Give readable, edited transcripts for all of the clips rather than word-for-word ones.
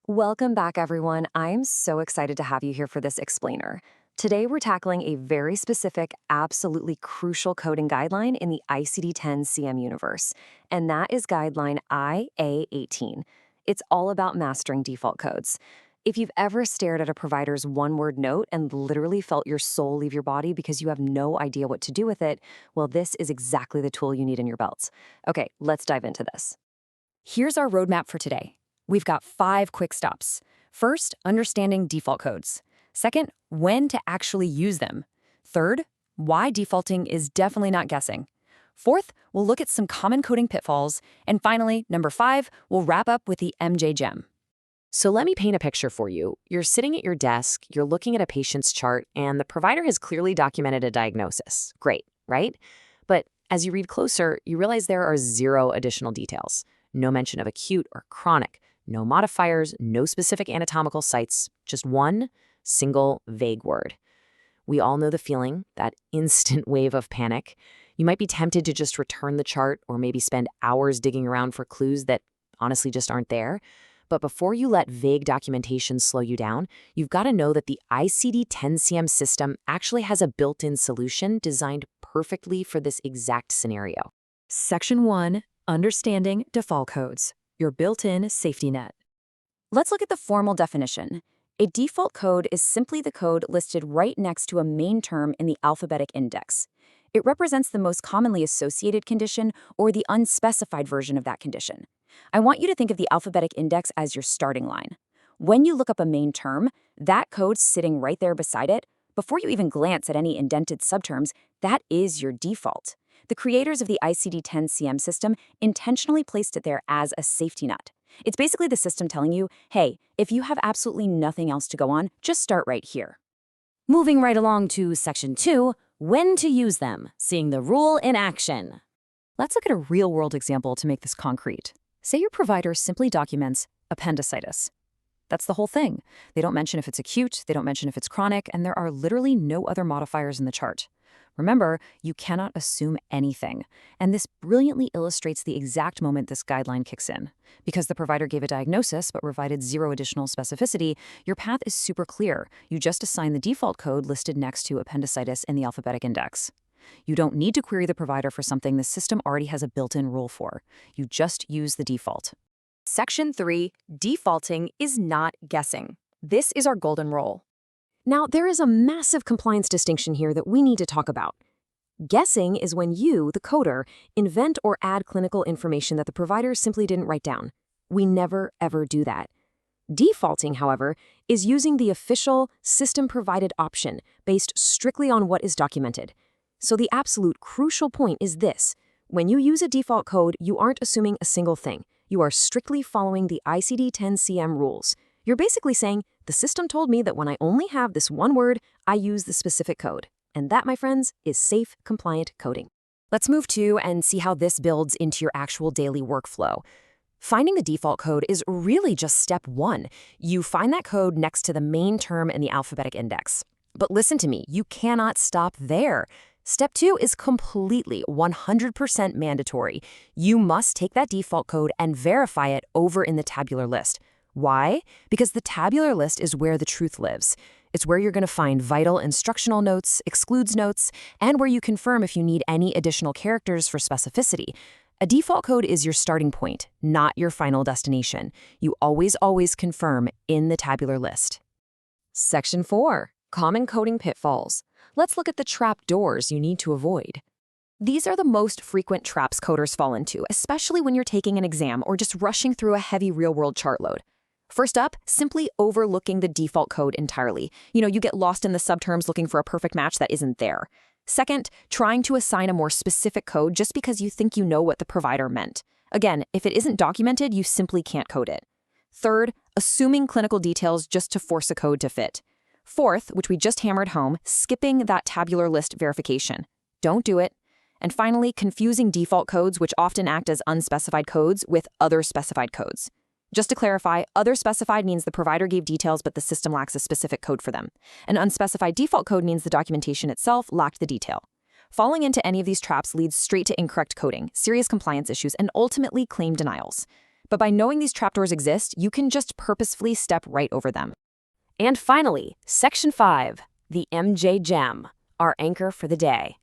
Welcome back, everyone. I'm so excited to have you here for this explainer. Today, we're tackling a very specific, absolutely crucial coding guideline in the ICD-10-CM universe, and that is guideline A.18. It's all about mastering default codes. If you've ever stared at a provider's one-word note and literally felt your soul leave your body because you have no idea what to do with it, well, this is exactly the tool you need in your belts. Okay, let's dive into this. Here's our roadmap for today. We've got 5 quick stops. First, understanding default codes. Second, when to actually use them. Third, why defaulting is definitely not guessing. Fourth, we'll look at some common coding pitfalls. And finally, number 5, we'll wrap up with the MJ gem. So let me paint a picture for you. You're sitting at your desk, you're looking at a patient's chart, and the provider has clearly documented a diagnosis. Great, right? But as you read closer, you realize there are 0 additional details. No mention of acute or chronic, no modifiers, no specific anatomical sites, just one single vague word. We all know the feeling, that instant wave of panic. You might be tempted to just return the chart or maybe spend hours digging around for clues that honestly just aren't there. But before you let vague documentation slow you down, you've got to know that the ICD-10-CM system actually has a built-in solution designed perfectly for this exact scenario. Section 1, Understanding Default Codes, your built-in safety net. Let's look at the formal definition. A default code is simply the code listed right next to a main term in the alphabetic index. It represents the most commonly associated condition or the unspecified version of that condition. I want you to think of the alphabetic index as your starting line. When you look up a main term, that code's sitting right there beside it. Before you even glance at any indented subterms, that is your default. The creators of the ICD-10-CM system intentionally placed it there as a safety net. It's basically the system telling you, hey, if you have absolutely nothing else to go on, just start right here. Moving right along to Section 2, when to use them, seeing the rule in action. Let's look at a real-world example to make this concrete. Say your provider simply documents appendicitis. That's the whole thing. They don't mention if it's acute, they don't mention if it's chronic, and there are literally no other modifiers in the chart. Remember, you cannot assume anything, and this brilliantly illustrates the exact moment this guideline kicks in. Because the provider gave a diagnosis but provided 0 additional specificity, your path is super clear. You just assign the default code listed next to appendicitis in the alphabetic index. You don't need to query the provider for something the system already has a built-in rule for. You just use the default. Section 3, Defaulting is not guessing. This is our golden rule. Now, there is a massive compliance distinction here that we need to talk about. Guessing is when you, the coder, invent or add clinical information that the provider simply didn't write down. We never, ever do that. Defaulting, however, is using the official system-provided option based strictly on what is documented. So the absolute crucial point is this. When you use a default code, you aren't assuming a single thing. You are strictly following the ICD-10-CM rules. You're basically saying, the system told me that when I only have this one word, I use the specific code. And that, my friends, is safe, compliant coding. Let's move to and see how this builds into your actual daily workflow. Finding the default code is really just step 1. You find that code next to the main term in the alphabetic index. But listen to me, you cannot stop there. Step 2 is completely 100% mandatory. You must take that default code and verify it over in the tabular list. Why? Because the tabular list is where the truth lives. It's where you're going to find vital instructional notes, excludes notes, and where you confirm if you need any additional characters for specificity. A default code is your starting point, not your final destination. You always confirm in the tabular list. Section 4, Common Coding Pitfalls. Let's look at the trap doors you need to avoid. These are the most frequent traps coders fall into, especially when you're taking an exam or just rushing through a heavy real-world chart load. First up, simply overlooking the default code entirely. You get lost in the subterms looking for a perfect match that isn't there. Second, trying to assign a more specific code just because you think you know what the provider meant. Again, if it isn't documented, you simply can't code it. Third, assuming clinical details just to force a code to fit. Fourth, which we just hammered home, skipping that tabular list verification. Don't do it. And finally, confusing default codes, which often act as unspecified codes, with other specified codes. Just to clarify, other specified means the provider gave details but the system lacks a specific code for them. An unspecified default code means the documentation itself lacked the detail. Falling into any of these traps leads straight to incorrect coding, serious compliance issues, and ultimately claim denials. But by knowing these trapdoors exist, you can just purposefully step right over them. And finally, Section 5, the MJ gem, our anchor for the day.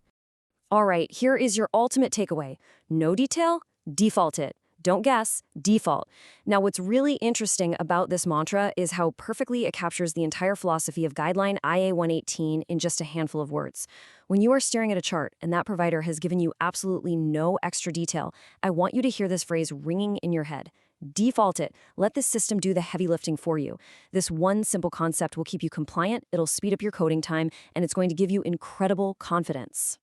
All right, here is your ultimate takeaway. No detail? Default it. Don't guess, default. Now, what's really interesting about this mantra is how perfectly it captures the entire philosophy of guideline IA-118 in just a handful of words. When you are staring at a chart and that provider has given you absolutely no extra detail, I want you to hear this phrase ringing in your head. Default it. Let the system do the heavy lifting for you. This one simple concept will keep you compliant, it'll speed up your coding time, and it's going to give you incredible confidence.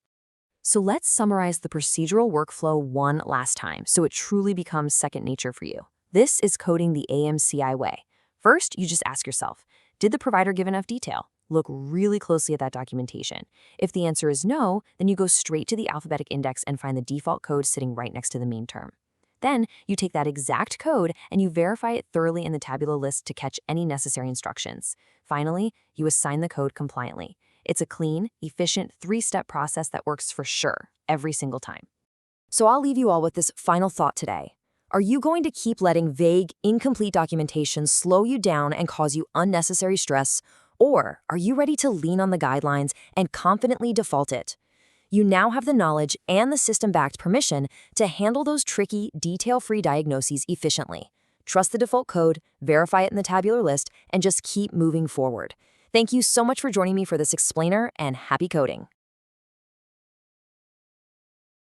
So let's summarize the procedural workflow one last time so it truly becomes second nature for you. This is coding the AMCI way. First, you just ask yourself, did the provider give enough detail? Look really closely at that documentation. If the answer is no, then you go straight to the alphabetic index and find the default code sitting right next to the main term. Then, you take that exact code and you verify it thoroughly in the tabular list to catch any necessary instructions. Finally, you assign the code compliantly. It's a clean, efficient, three-step process that works for sure, every single time. So I'll leave you all with this final thought today. Are you going to keep letting vague, incomplete documentation slow you down and cause you unnecessary stress? Or are you ready to lean on the guidelines and confidently default it? You now have the knowledge and the system-backed permission to handle those tricky, detail-free diagnoses efficiently. Trust the default code, verify it in the tabular list, and just keep moving forward. Thank you so much for joining me for this explainer, and happy coding.